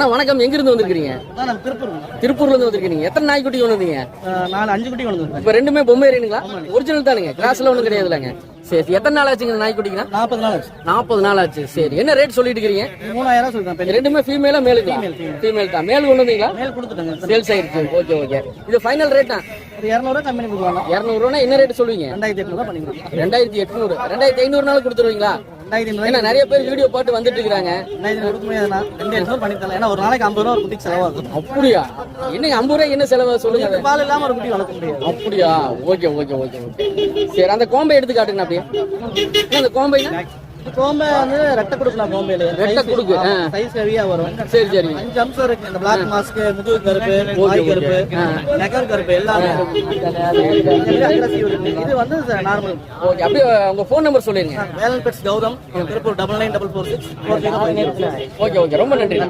வணக்கம். எங்க இருந்து வந்திருக்கீங்க? திருப்பூர்ல இருந்து வந்திருக்கீங்க. எத்தனை நாய்க்குட்டி கொண்டு வந்தீங்க? 4-5 குட்டி கொண்டு வந்தேன். இப்ப ரெண்டுமே பொம்மை ரேனுங்களா? ஒரிஜினல் தானுங்க, கிளாஸ்ல ஒண்ணும் கிடையாதுலங்க. சரி, எத்தனை நாள் ஆச்சுங்க நாய்க்குட்டிங்க? 40 நாள் ஆச்சு. 40 நாள் ஆச்சு. சரி, என்ன ரேட் சொல்லிட்டு இருக்கீங்க? 3000 சொல்றேன். ரெண்டுமே ஃபீமேலா மேலுங்களா? ஃபீமேல் தான். மேல் கொண்டு வந்தீங்களா? மேல் கொடுத்துட்டாங்க. சேல்ஸ் ஆயிடுச்சு. Okay okay. இது ஃபைனல் ரேட் தான். ஒரு 200 கம்மி பண்ணி கொடுவாங்க. 200 ரூபாய் என்ன ரேட் சொல்லுவீங்க? 2800 பண்ணி கொடுங்க. 2800. 2500 நாள் கொடுத்துருவீங்களா? 2500. ஏன்னா நிறைய பேர் வீடியோ பார்த்து வந்துட்டு இருக்காங்க. 2500 கொடுக்க முடியாதுண்ணா. 2800 பண்ணி தரலாம். ஏன்னா ஒரு நாளைக்கு 50 ரூபா ஒரு குட்டிக்கு செலவாகும். அப்படியா? என்னங்க 50 ரூபாய் என்ன செலவு சொல்லுங்க. பால் இல்லாம ஒரு குட்டி வளர்க்க முடியாது. அப்படியா? Okay okay okay okay. சரி, அந்த கோம்பை எடுத்து காட்டுங்க அப்படியே. அந்த கோம்பைங்க கோம்பை வந்து ரெட்டை கொடுக்கலாம். கோம்பையில ரெட்டை கொடுக்கு சைஸ் ஹெவியா வரும். சரி சரி. 5 அம்சம் இருக்கு. இந்த பிளாக் மாஸ்க், முதுகு கருப்பு, வாய் கருப்பு, நெகர் கருப்பு எல்லாமே அக்ரெசிவ் இருக்கு. இது வந்து நார்மல். ஓகே. அப்படியே உங்க ஃபோன் நம்பர் சொல்லிருங்க. Velan pets Gautam, Tiruppur 994464. Okay okay. ரொம்ப நன்றி.